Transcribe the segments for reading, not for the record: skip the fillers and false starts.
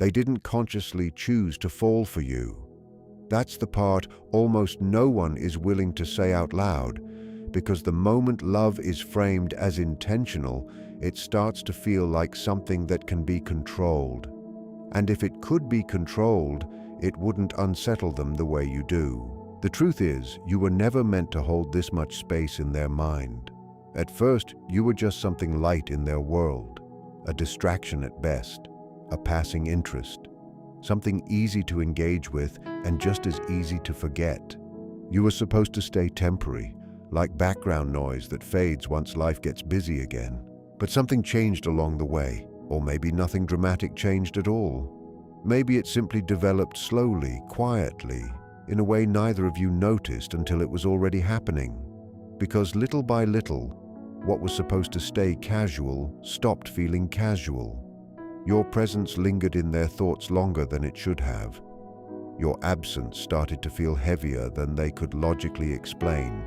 They didn't consciously choose to fall for you. That's the part almost no one is willing to say out loud, because the moment love is framed as intentional, it starts to feel like something that can be controlled. And if it could be controlled, it wouldn't unsettle them the way you do. The truth is, you were never meant to hold this much space in their mind. At first, you were just something light in their world, a distraction at best, a passing interest, something easy to engage with and just as easy to forget. You were supposed to stay temporary, like background noise that fades once life gets busy again. But something changed along the way, or maybe nothing dramatic changed at all. Maybe it simply developed slowly, quietly, in a way neither of you noticed until it was already happening. Because little by little, what was supposed to stay casual stopped feeling casual. Your presence lingered in their thoughts longer than it should have. Your absence started to feel heavier than they could logically explain.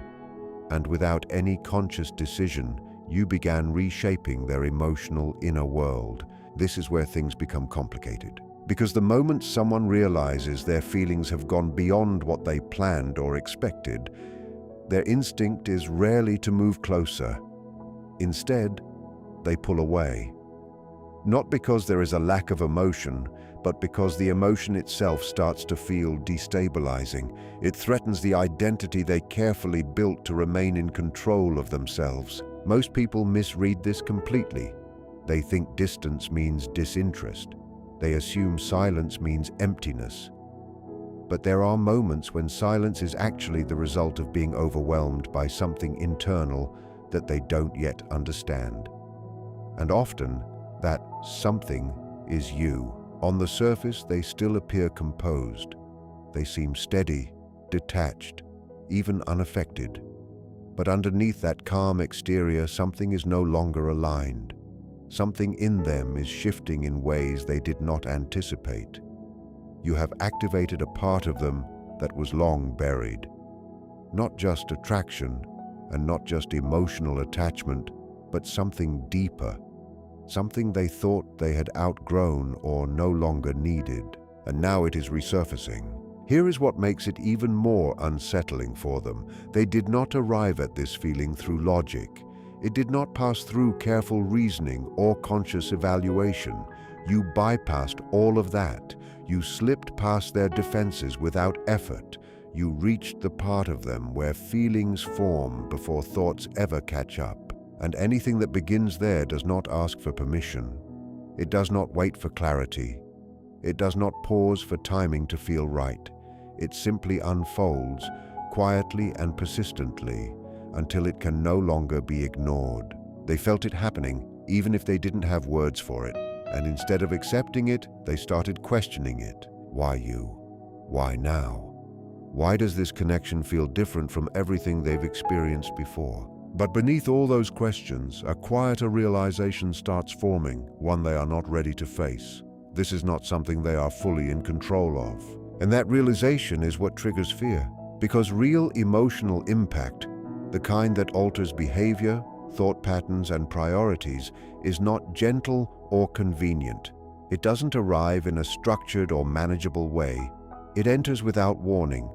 And without any conscious decision, you began reshaping their emotional inner world. This is where things become complicated. Because the moment someone realizes their feelings have gone beyond what they planned or expected, their instinct is rarely to move closer. Instead, they pull away. Not because there is a lack of emotion, but because the emotion itself starts to feel destabilizing. It threatens the identity they carefully built to remain in control of themselves. Most people misread this completely. They think distance means disinterest. They assume silence means emptiness. But there are moments when silence is actually the result of being overwhelmed by something internal that they don't yet understand. And often, that something is you. On the surface, they still appear composed. They seem steady, detached, even unaffected. But underneath that calm exterior, something is no longer aligned. Something in them is shifting in ways they did not anticipate. You have activated a part of them that was long buried. Not just attraction, and not just emotional attachment, but something deeper. Something they thought they had outgrown or no longer needed, and now it is resurfacing. Here is what makes it even more unsettling for them. They did not arrive at this feeling through logic. It did not pass through careful reasoning or conscious evaluation. You bypassed all of that. You slipped past their defenses without effort. You reached the part of them where feelings form before thoughts ever catch up. And anything that begins there does not ask for permission. It does not wait for clarity. It does not pause for timing to feel right. It simply unfolds, quietly and persistently, until it can no longer be ignored. They felt it happening, even if they didn't have words for it. And instead of accepting it, they started questioning it. Why you? Why now? Why does this connection feel different from everything they've experienced before? But beneath all those questions, a quieter realization starts forming, one they are not ready to face. This is not something they are fully in control of. And that realization is what triggers fear. Because real emotional impact, the kind that alters behavior, thought patterns, and priorities, is not gentle or convenient. It doesn't arrive in a structured or manageable way. It enters without warning.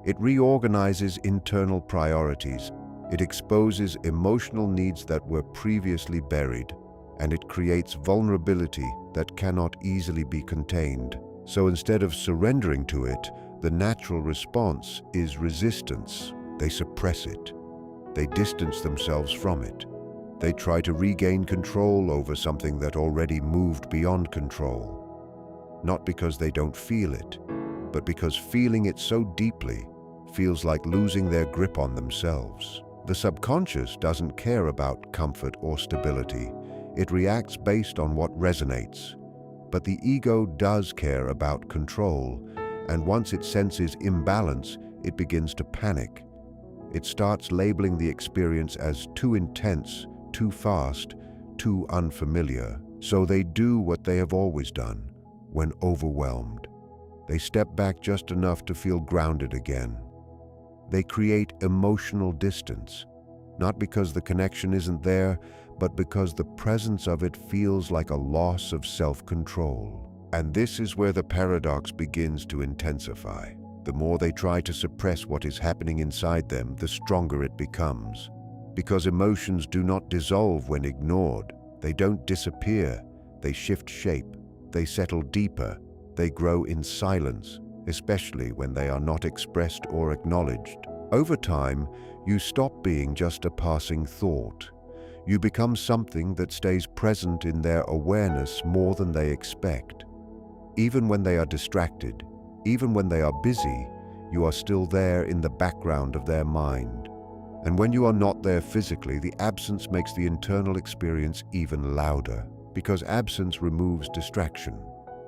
It reorganizes internal priorities. It exposes emotional needs that were previously buried, and it creates vulnerability that cannot easily be contained. So instead of surrendering to it, the natural response is resistance. They suppress it. They distance themselves from it. They try to regain control over something that already moved beyond control. Not because they don't feel it, but because feeling it so deeply feels like losing their grip on themselves. The subconscious doesn't care about comfort or stability. It reacts based on what resonates. But the ego does care about control, and once it senses imbalance, it begins to panic. It starts labeling the experience as too intense, too fast, too unfamiliar. So they do what they have always done when overwhelmed. They step back just enough to feel grounded again. They create emotional distance, not because the connection isn't there, but because the presence of it feels like a loss of self-control. And this is where the paradox begins to intensify. The more they try to suppress what is happening inside them, the stronger it becomes. Because emotions do not dissolve when ignored. They don't disappear. They shift shape. They settle deeper. They grow in silence, especially when they are not expressed or acknowledged. Over time, you stop being just a passing thought. You become something that stays present in their awareness more than they expect. Even when they are distracted, even when they are busy, you are still there in the background of their mind. And when you are not there physically, the absence makes the internal experience even louder, because absence removes distraction.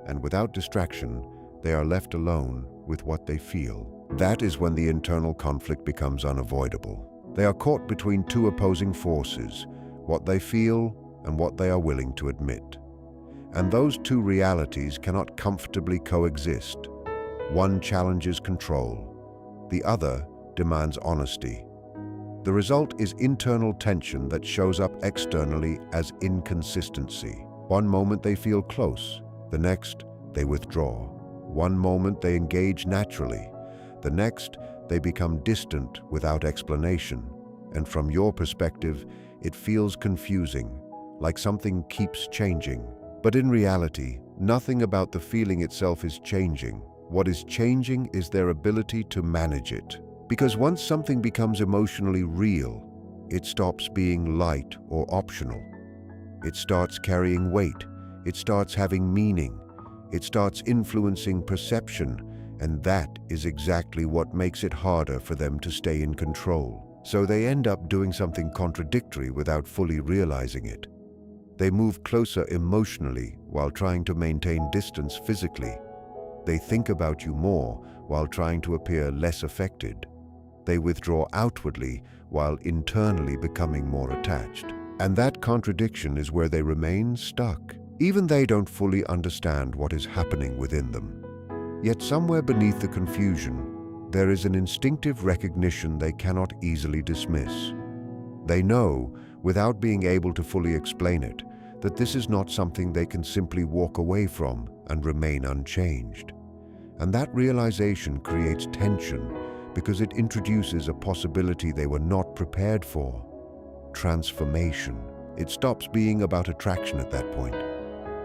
And without distraction, they are left alone with what they feel. That is when the internal conflict becomes unavoidable. They are caught between two opposing forces, what they feel and what they are willing to admit. And those two realities cannot comfortably coexist. One challenges control, the other demands honesty. The result is internal tension that shows up externally as inconsistency. One moment they feel close, the next they withdraw. One moment they engage naturally, the next they become distant without explanation. And from your perspective, it feels confusing, like something keeps changing. But in reality, nothing about the feeling itself is changing. What is changing is their ability to manage it. Because once something becomes emotionally real, it stops being light or optional. It starts carrying weight. It starts having meaning. It starts influencing perception, and that is exactly what makes it harder for them to stay in control. So they end up doing something contradictory without fully realizing it. They move closer emotionally while trying to maintain distance physically. They think about you more while trying to appear less affected. They withdraw outwardly while internally becoming more attached. And that contradiction is where they remain stuck. Even they don't fully understand what is happening within them. Yet somewhere beneath the confusion, there is an instinctive recognition they cannot easily dismiss. They know, without being able to fully explain it, that this is not something they can simply walk away from and remain unchanged. And that realization creates tension because it introduces a possibility they were not prepared for: transformation. It stops being about attraction at that point.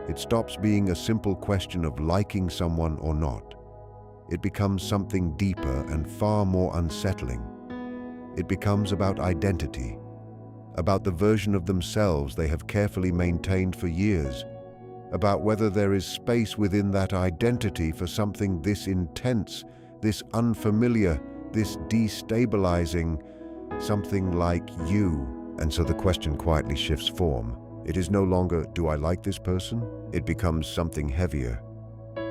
It stops being a simple question of liking someone or not. It becomes something deeper and far more unsettling. It becomes about identity, about the version of themselves they have carefully maintained for years, about whether there is space within that identity for something this intense, this unfamiliar, this destabilizing, something like you. And so the question quietly shifts form. It is no longer, do I like this person? It becomes something heavier.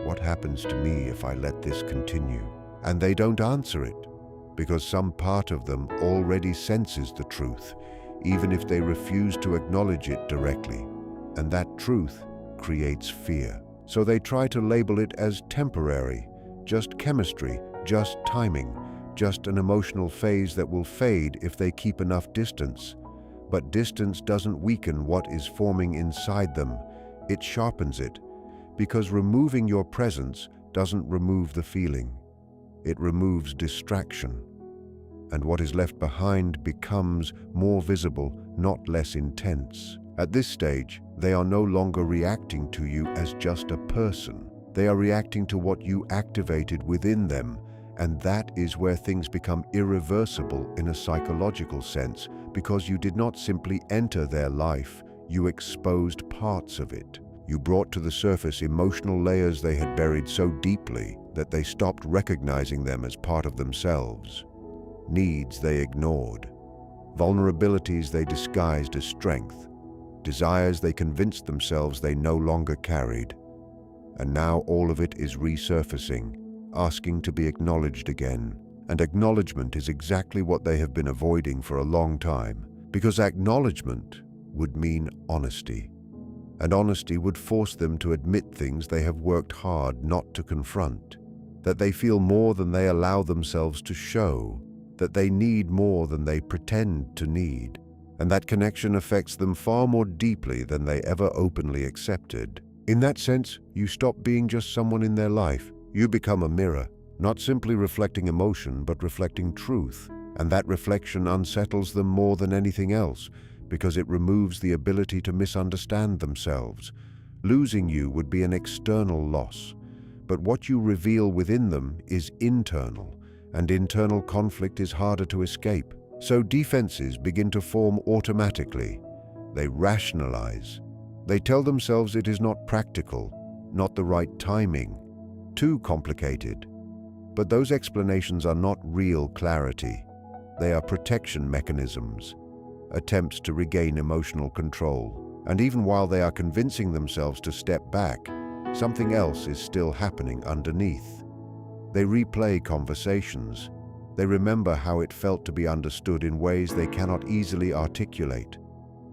What happens to me if I let this continue? And they don't answer it, because some part of them already senses the truth, even if they refuse to acknowledge it directly. And that truth creates fear. So they try to label it as temporary, just chemistry, just timing, just an emotional phase that will fade if they keep enough distance. But distance doesn't weaken what is forming inside them, it sharpens it, because removing your presence doesn't remove the feeling. It removes distraction. And what is left behind becomes more visible, not less intense. At this stage, they are no longer reacting to you as just a person. They are reacting to what you activated within them, and that is where things become irreversible in a psychological sense, because you did not simply enter their life, you exposed parts of it. You brought to the surface emotional layers they had buried so deeply that they stopped recognizing them as part of themselves. Needs they ignored, vulnerabilities they disguised as strength, desires they convinced themselves they no longer carried. And now all of it is resurfacing, asking to be acknowledged again. And acknowledgement is exactly what they have been avoiding for a long time, because acknowledgement would mean honesty. And honesty would force them to admit things they have worked hard not to confront, that they feel more than they allow themselves to show, that they need more than they pretend to need, and that connection affects them far more deeply than they ever openly accepted. In that sense, you stop being just someone in their life. You become a mirror, not simply reflecting emotion, but reflecting truth. And that reflection unsettles them more than anything else, because it removes the ability to misunderstand themselves. Losing you would be an external loss, but what you reveal within them is internal, and internal conflict is harder to escape. So defenses begin to form automatically. They rationalize. They tell themselves it is not practical, not the right timing, too complicated. But those explanations are not real clarity. They are protection mechanisms, attempts to regain emotional control. And even while they are convincing themselves to step back, something else is still happening underneath. They replay conversations. They remember how it felt to be understood in ways they cannot easily articulate.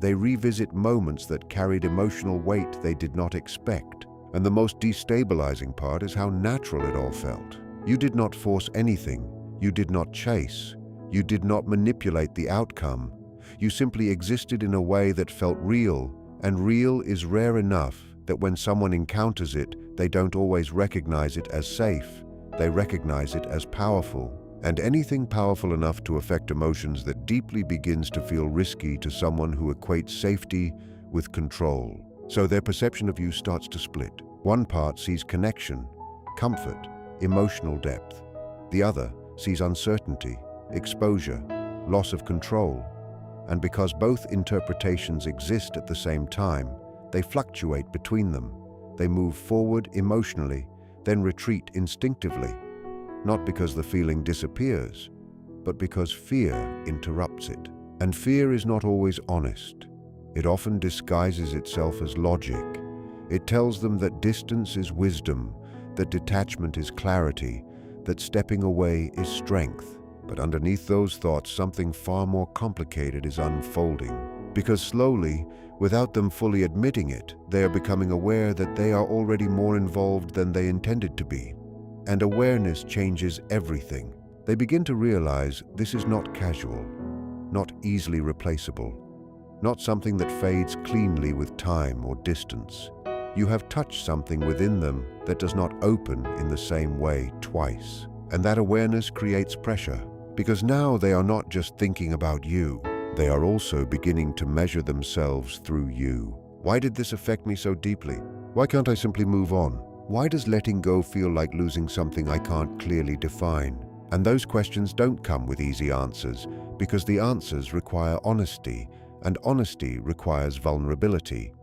They revisit moments that carried emotional weight they did not expect. And the most destabilizing part is how natural it all felt. You did not force anything. You did not chase. You did not manipulate the outcome. You simply existed in a way that felt real, and real is rare enough that when someone encounters it, they don't always recognize it as safe. They recognize it as powerful. And anything powerful enough to affect emotions that deeply begins to feel risky to someone who equates safety with control. So their perception of you starts to split. One part sees connection, comfort, emotional depth. The other sees uncertainty, exposure, loss of control. And because both interpretations exist at the same time, they fluctuate between them. They move forward emotionally, then retreat instinctively. Not because the feeling disappears, but because fear interrupts it. And fear is not always honest. It often disguises itself as logic. It tells them that distance is wisdom, that detachment is clarity, that stepping away is strength. But underneath those thoughts, something far more complicated is unfolding. Because slowly, without them fully admitting it, they are becoming aware that they are already more involved than they intended to be. And awareness changes everything. They begin to realize this is not casual, not easily replaceable, not something that fades cleanly with time or distance. You have touched something within them that does not open in the same way twice. And that awareness creates pressure, because now they are not just thinking about you, they are also beginning to measure themselves through you. Why did this affect me so deeply? Why can't I simply move on? Why does letting go feel like losing something I can't clearly define? And those questions don't come with easy answers, because the answers require honesty, and honesty requires vulnerability.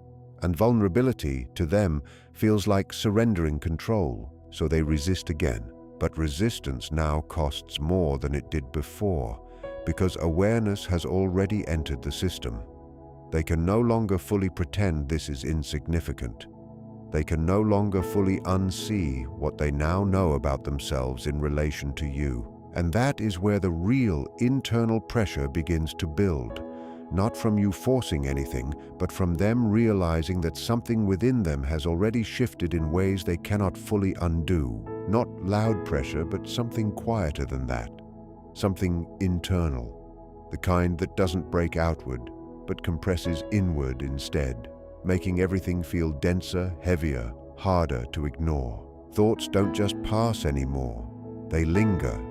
And vulnerability, to them, feels like surrendering control, so they resist again. But resistance now costs more than it did before, because awareness has already entered the system. They can no longer fully pretend this is insignificant. They can no longer fully unsee what they now know about themselves in relation to you. And that is where the real internal pressure begins to build. Not from you forcing anything, but from them realizing that something within them has already shifted in ways they cannot fully undo. Not loud pressure, but something quieter than that. Something internal. The kind that doesn't break outward, but compresses inward instead, making everything feel denser, heavier, harder to ignore. Thoughts don't just pass anymore. They linger.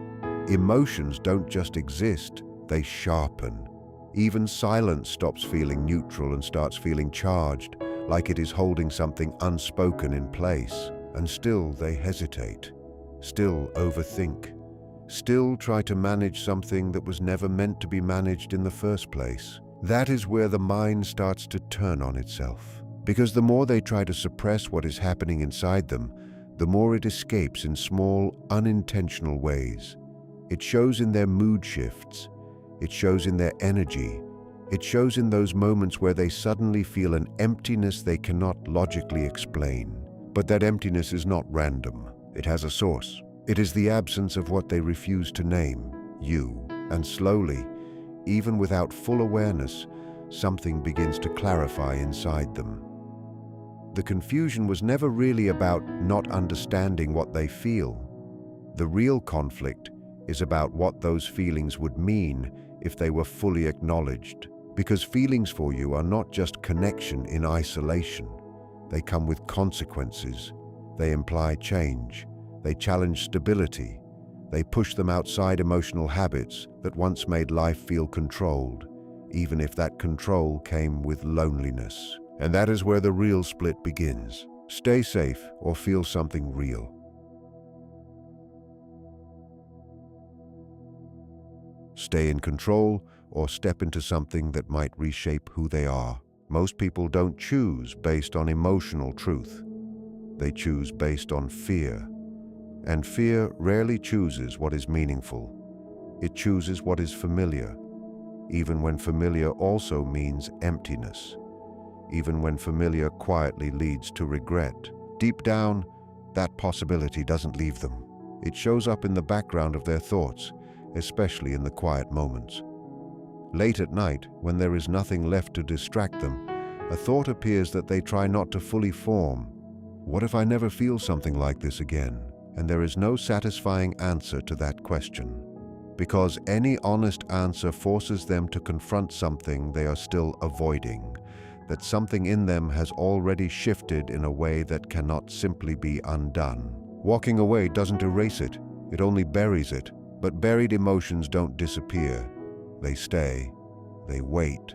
Emotions don't just exist, they sharpen. Even silence stops feeling neutral and starts feeling charged, like it is holding something unspoken in place. And still they hesitate, still overthink, still try to manage something that was never meant to be managed in the first place. That is where the mind starts to turn on itself. Because the more they try to suppress what is happening inside them, the more it escapes in small, unintentional ways. It shows in their mood shifts. It shows in their energy. It shows in those moments where they suddenly feel an emptiness they cannot logically explain. But that emptiness is not random. It has a source. It is the absence of what they refuse to name, you. And slowly, even without full awareness, something begins to clarify inside them. The confusion was never really about not understanding what they feel. The real conflict is about what those feelings would mean if they were fully acknowledged. Because feelings for you are not just connection in isolation. They come with consequences. They imply change. They challenge stability. They push them outside emotional habits that once made life feel controlled, even if that control came with loneliness. And that is where the real split begins. Stay safe or feel something real. Stay in control or step into something that might reshape who they are. Most people don't choose based on emotional truth. They choose based on fear. And fear rarely chooses what is meaningful. It chooses what is familiar, even when familiar also means emptiness, even when familiar quietly leads to regret. Deep down, that possibility doesn't leave them. It shows up in the background of their thoughts, especially in the quiet moments. Late at night, when there is nothing left to distract them, a thought appears that they try not to fully form. What if I never feel something like this again? And there is no satisfying answer to that question, because any honest answer forces them to confront something they are still avoiding, that something in them has already shifted in a way that cannot simply be undone. Walking away doesn't erase it, it only buries it. But buried emotions don't disappear. They stay, they wait,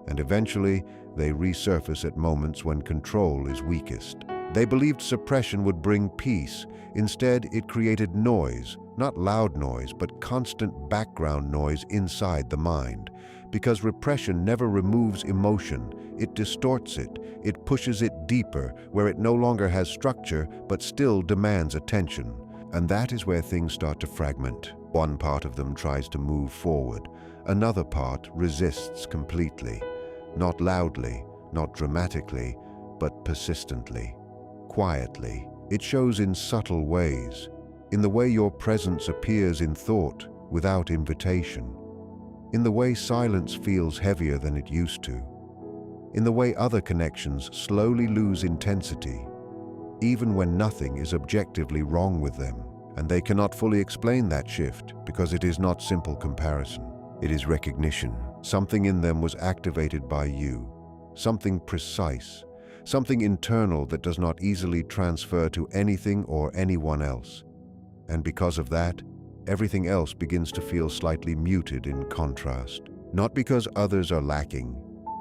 and eventually they resurface at moments when control is weakest. They believed suppression would bring peace. Instead, it created noise, not loud noise, but constant background noise inside the mind. Because repression never removes emotion, it distorts it. It pushes it deeper, where it no longer has structure, but still demands attention. And that is where things start to fragment. One part of them tries to move forward. Another part resists completely. Not loudly, not dramatically, but persistently. Quietly. It shows in subtle ways. In the way your presence appears in thought without invitation. In the way silence feels heavier than it used to. In the way other connections slowly lose intensity, even when nothing is objectively wrong with them. And they cannot fully explain that shift because it is not simple comparison. It is recognition. Something in them was activated by you. Something precise. Something internal that does not easily transfer to anything or anyone else. And because of that, everything else begins to feel slightly muted in contrast. Not because others are lacking,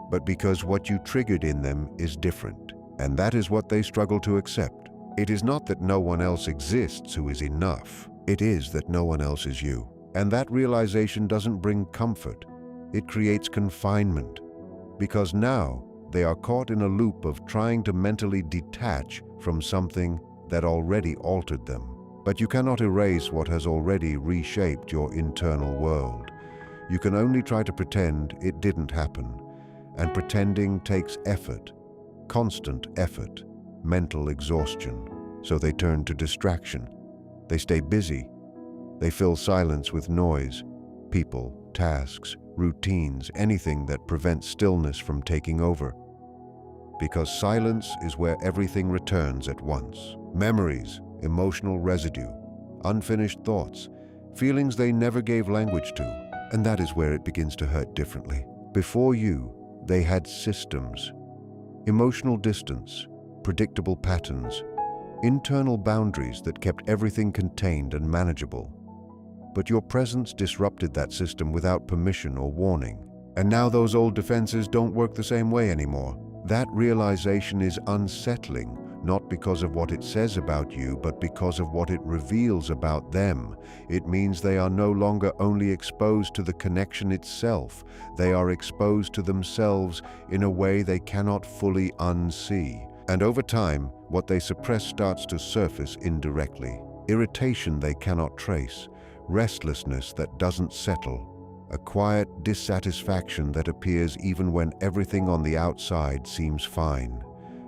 but because what you triggered in them is different. And that is what they struggle to accept. It is not that no one else exists who is enough. It is that no one else is you. And that realization doesn't bring comfort. It creates confinement. Because now they are caught in a loop of trying to mentally detach from something that already altered them. But you cannot erase what has already reshaped your internal world. You can only try to pretend it didn't happen. And pretending takes effort, constant effort, mental exhaustion. So they turn to distraction. They stay busy. They fill silence with noise, people, tasks, routines, anything that prevents stillness from taking over. Because silence is where everything returns at once. Memories, emotional residue, unfinished thoughts, feelings they never gave language to. And that is where it begins to hurt differently. Before you, they had systems, emotional distance, predictable patterns, internal boundaries that kept everything contained and manageable. But your presence disrupted that system without permission or warning. And now those old defenses don't work the same way anymore. That realization is unsettling, not because of what it says about you, but because of what it reveals about them. It means they are no longer only exposed to the connection itself, they are exposed to themselves in a way they cannot fully unsee. And over time, what they suppress starts to surface indirectly. Irritation they cannot trace, restlessness that doesn't settle, a quiet dissatisfaction that appears even when everything on the outside seems fine.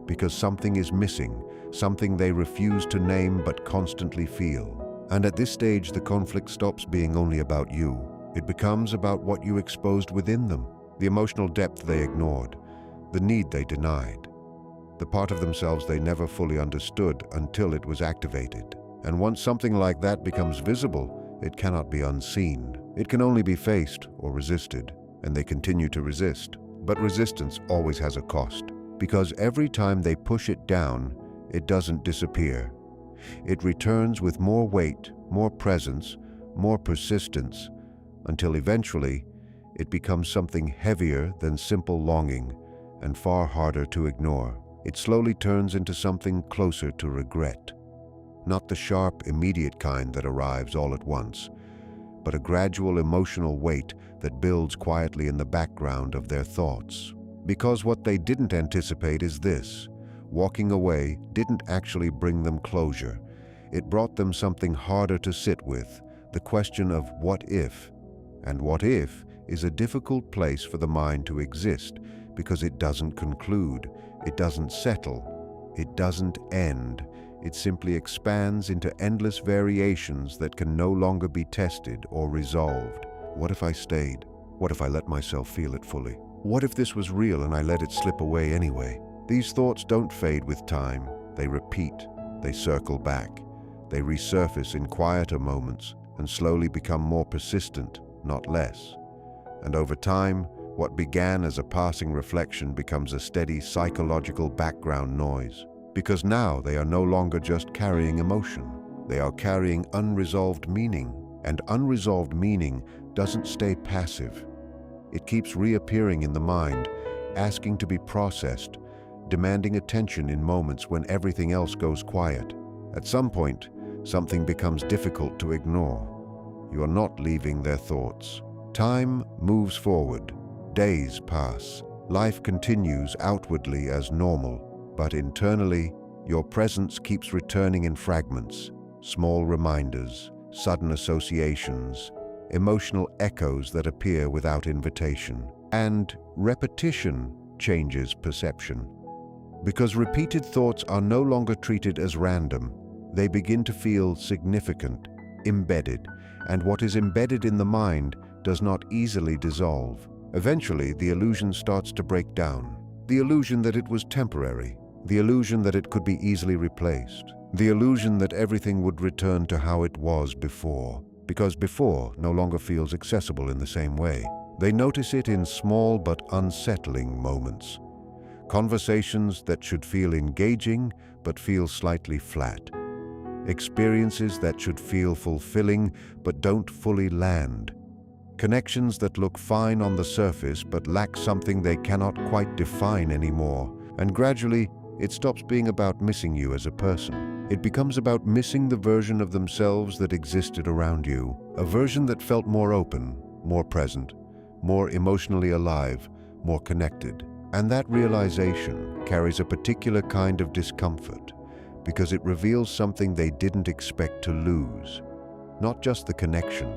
Because something is missing, something they refuse to name but constantly feel. And at this stage, the conflict stops being only about you. It becomes about what you exposed within them, the emotional depth they ignored, the need they denied, the part of themselves they never fully understood until it was activated. And once something like that becomes visible, it cannot be unseen. It can only be faced or resisted, and they continue to resist. But resistance always has a cost. because every time they push it down, it doesn't disappear. It returns with more weight, more presence, more persistence, until eventually it becomes something heavier than simple longing and far harder to ignore. It slowly turns into something closer to regret. Not the sharp, immediate kind that arrives all at once, but a gradual emotional weight that builds quietly in the background of their thoughts. Because what they didn't anticipate is this: walking away didn't actually bring them closure. It brought them something harder to sit with, the question of what if. And what if is a difficult place for the mind to exist because it doesn't conclude, it doesn't settle, it doesn't end. It simply expands into endless variations that can no longer be tested or resolved. What if I stayed? What if I let myself feel it fully? What if this was real and I let it slip away anyway? These thoughts don't fade with time. They repeat. They circle back. They resurface in quieter moments and slowly become more persistent, not less. And over time, what began as a passing reflection becomes a steady psychological background noise. Because now they are no longer just carrying emotion. They are carrying unresolved meaning. And unresolved meaning doesn't stay passive. It keeps reappearing in the mind, asking to be processed, demanding attention in moments when everything else goes quiet. At some point, something becomes difficult to ignore. You are not leaving their thoughts. Time moves forward. Days pass. Life continues outwardly as normal. But internally, your presence keeps returning in fragments, small reminders, sudden associations, emotional echoes that appear without invitation. And repetition changes perception. Because repeated thoughts are no longer treated as random, they begin to feel significant, embedded, and what is embedded in the mind does not easily dissolve. Eventually, the illusion starts to break down. The illusion that it was temporary. The illusion that it could be easily replaced. The illusion that everything would return to how it was before. Because before no longer feels accessible in the same way. They notice it in small but unsettling moments. Conversations that should feel engaging but feel slightly flat. Experiences that should feel fulfilling but don't fully land. Connections that look fine on the surface but lack something they cannot quite define anymore. And gradually, it stops being about missing you as a person. It becomes about missing the version of themselves that existed around you, a version that felt more open, more present, more emotionally alive, more connected. And that realization carries a particular kind of discomfort because it reveals something they didn't expect to lose. Not just the connection,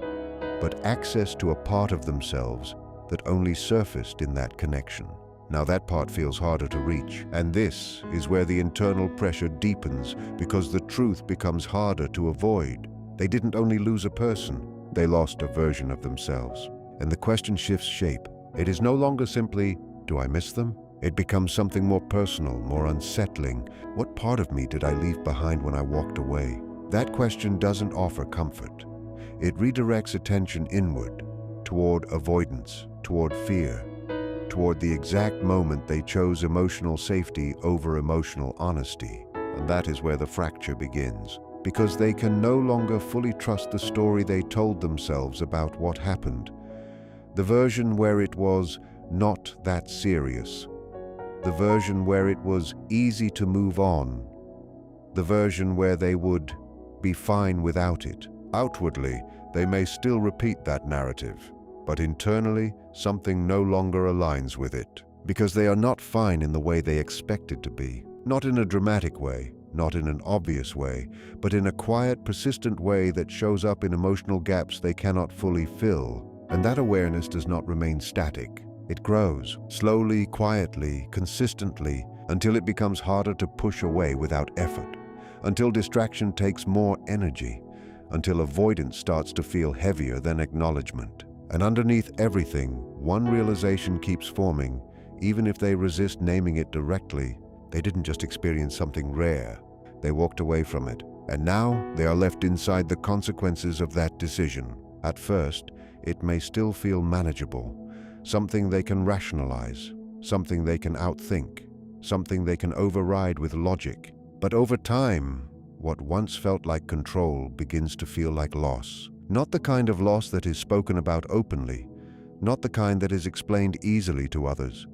but access to a part of themselves that only surfaced in that connection. Now that part feels harder to reach, and this is where the internal pressure deepens because the truth becomes harder to avoid. They didn't only lose a person, they lost a version of themselves. And the question shifts shape. It is no longer simply, do I miss them? It becomes something more personal, more unsettling. What part of me did I leave behind when I walked away? That question doesn't offer comfort. It redirects attention inward, toward avoidance, toward fear, toward the exact moment they chose emotional safety over emotional honesty. And that is where the fracture begins, because they can no longer fully trust the story they told themselves about what happened. The version where it was not that serious. The version where it was easy to move on. The version where they would be fine without it. Outwardly, they may still repeat that narrative, but internally, something no longer aligns with it, because they are not fine in the way they expected to be. Not in a dramatic way, not in an obvious way, but in a quiet, persistent way that shows up in emotional gaps they cannot fully fill. And that awareness does not remain static. It grows, slowly, quietly, consistently, until it becomes harder to push away without effort, until distraction takes more energy, until avoidance starts to feel heavier than acknowledgement. And underneath everything, one realization keeps forming. Even if they resist naming it directly, they didn't just experience something rare. They walked away from it. And now they are left inside the consequences of that decision. At first, it may still feel manageable, something they can rationalize, something they can outthink, something they can override with logic. But over time, what once felt like control begins to feel like loss. Not the kind of loss that is spoken about openly, not the kind that is explained easily to others,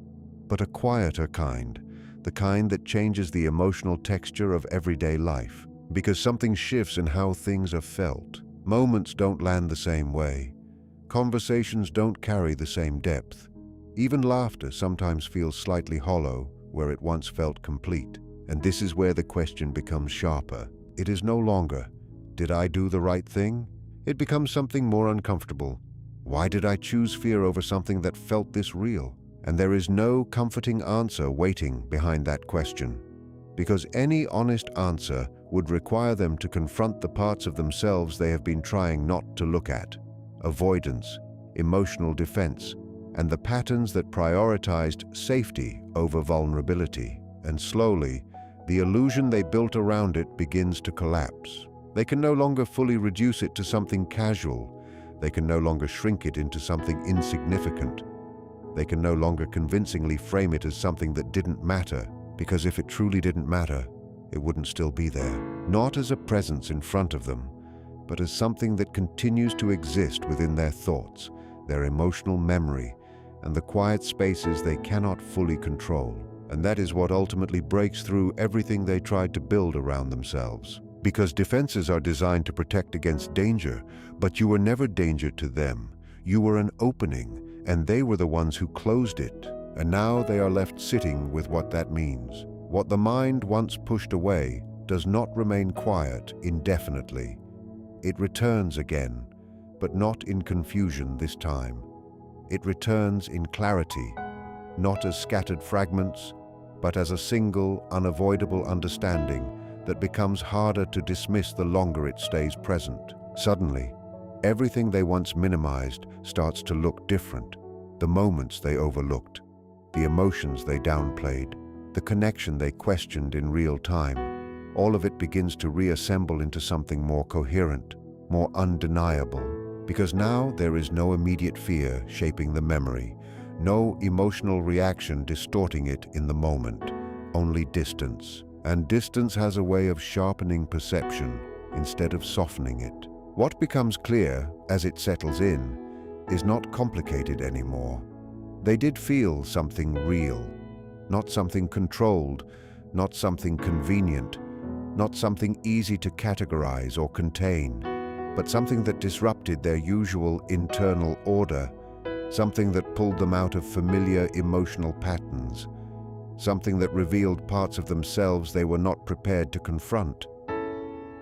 but a quieter kind, the kind that changes the emotional texture of everyday life. Because something shifts in how things are felt. Moments don't land the same way. Conversations don't carry the same depth. Even laughter sometimes feels slightly hollow where it once felt complete. And this is where the question becomes sharper. It is no longer, did I do the right thing? It becomes something more uncomfortable. Why did I choose fear over something that felt this real? And there is no comforting answer waiting behind that question. Because any honest answer would require them to confront the parts of themselves they have been trying not to look at. Avoidance, emotional defense, and the patterns that prioritized safety over vulnerability. And slowly, the illusion they built around it begins to collapse. They can no longer fully reduce it to something casual. They can no longer shrink it into something insignificant. They can no longer convincingly frame it as something that didn't matter, because if it truly didn't matter, it wouldn't still be there. Not as a presence in front of them, but as something that continues to exist within their thoughts, their emotional memory, and the quiet spaces they cannot fully control. And that is what ultimately breaks through everything they tried to build around themselves. Because defenses are designed to protect against danger, but you were never danger to them. You were an opening, and they were the ones who closed it. And now they are left sitting with what that means. What the mind once pushed away does not remain quiet indefinitely. It returns again, but not in confusion this time. It returns in clarity, not as scattered fragments, but as a single, unavoidable understanding that becomes harder to dismiss the longer it stays present. Suddenly, everything they once minimized starts to look different. The moments they overlooked, the emotions they downplayed, the connection they questioned in real time, all of it begins to reassemble into something more coherent, more undeniable. Because now there is no immediate fear shaping the memory, no emotional reaction distorting it in the moment, only distance. And distance has a way of sharpening perception instead of softening it. What becomes clear as it settles in is not complicated anymore. They did feel something real, not something controlled, not something convenient, not something easy to categorize or contain, but something that disrupted their usual internal order, something that pulled them out of familiar emotional patterns, something that revealed parts of themselves they were not prepared to confront.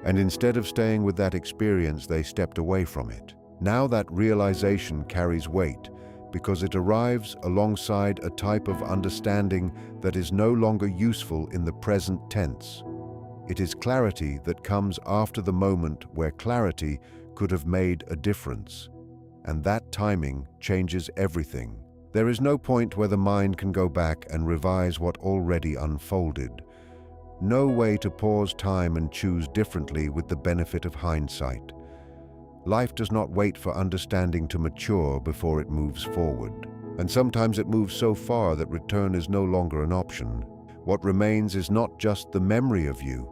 And instead of staying with that experience, they stepped away from it. Now that realization carries weight because it arrives alongside a type of understanding that is no longer useful in the present tense. It is clarity that comes after the moment where clarity could have made a difference. And that timing changes everything. There is no point where the mind can go back and revise what already unfolded. No way to pause time and choose differently with the benefit of hindsight. Life does not wait for understanding to mature before it moves forward. And sometimes it moves so far that return is no longer an option. What remains is not just the memory of you,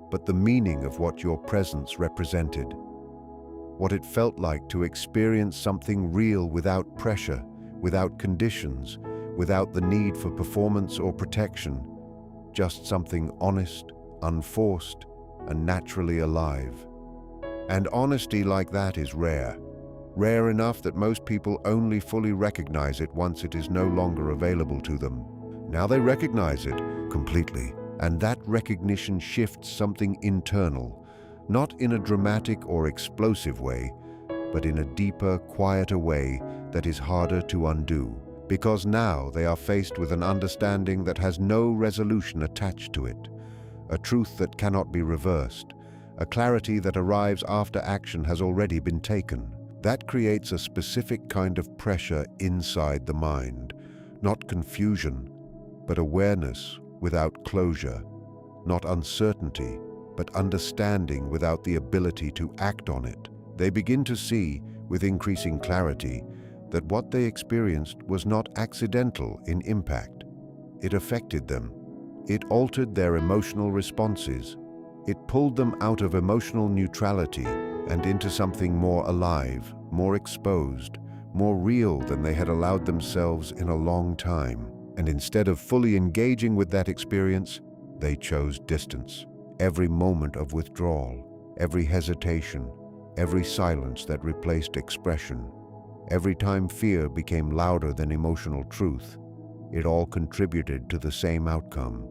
but the meaning of what your presence represented. What it felt like to experience something real without pressure, without conditions, without the need for performance or protection. Just something honest, unforced, and naturally alive. And honesty like that is rare. Rare enough that most people only fully recognize it once it is no longer available to them. Now they recognize it completely, and that recognition shifts something internal, not in a dramatic or explosive way, but in a deeper, quieter way that is harder to undo. Because now they are faced with an understanding that has no resolution attached to it, a truth that cannot be reversed, a clarity that arrives after action has already been taken. That creates a specific kind of pressure inside the mind, not confusion, but awareness without closure, not uncertainty, but understanding without the ability to act on it. They begin to see, with increasing clarity, that what they experienced was not accidental in impact. It affected them. It altered their emotional responses. It pulled them out of emotional neutrality and into something more alive, more exposed, more real than they had allowed themselves in a long time. And instead of fully engaging with that experience, they chose distance. Every moment of withdrawal, every hesitation, every silence that replaced expression, every time fear became louder than emotional truth, it all contributed to the same outcome.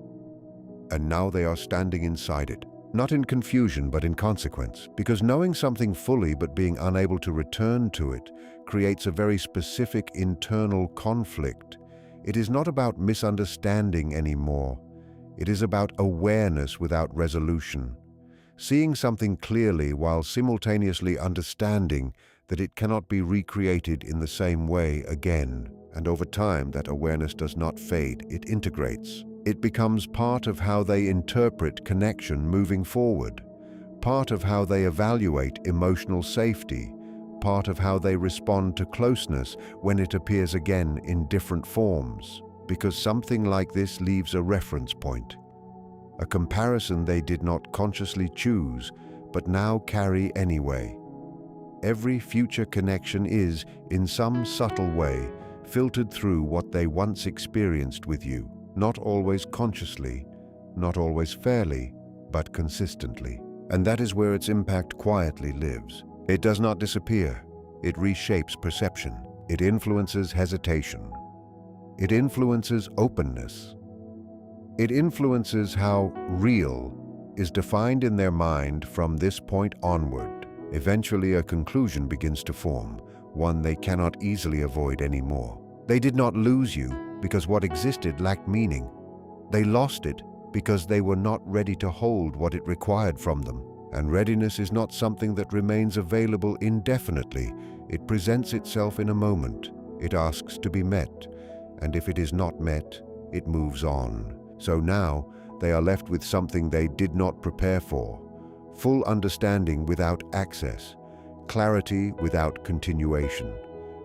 And now they are standing inside it, not in confusion but in consequence, because knowing something fully but being unable to return to it creates a very specific internal conflict. It is not about misunderstanding anymore. It is about awareness without resolution. Seeing something clearly while simultaneously understanding that it cannot be recreated in the same way again. And over time, that awareness does not fade, it integrates. It becomes part of how they interpret connection moving forward, part of how they evaluate emotional safety, part of how they respond to closeness when it appears again in different forms. Because something like this leaves a reference point, a comparison they did not consciously choose, but now carry anyway. Every future connection is, in some subtle way, filtered through what they once experienced with you, not always consciously, not always fairly, but consistently. And that is where its impact quietly lives. It does not disappear. It reshapes perception. It influences hesitation. It influences openness. It influences how real is defined in their mind from this point onward. Eventually, a conclusion begins to form, one they cannot easily avoid anymore. They did not lose you because what existed lacked meaning. They lost it because they were not ready to hold what it required from them. And readiness is not something that remains available indefinitely. It presents itself in a moment. It asks to be met. And if it is not met, it moves on. So now, they are left with something they did not prepare for. Full understanding without access. Clarity without continuation.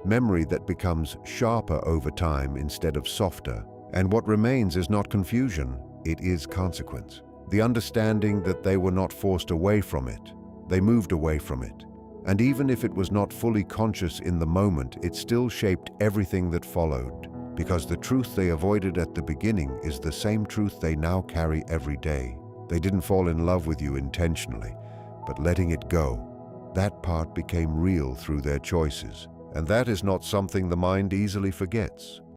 Memory that becomes sharper over time instead of softer. And what remains is not confusion, it is consequence. The understanding that they were not forced away from it. They moved away from it. And even if it was not fully conscious in the moment, it still shaped everything that followed. Because the truth they avoided at the beginning is the same truth they now carry every day. They didn't fall in love with you intentionally, but letting it go, that part became real through their choices. And that is not something the mind easily forgets.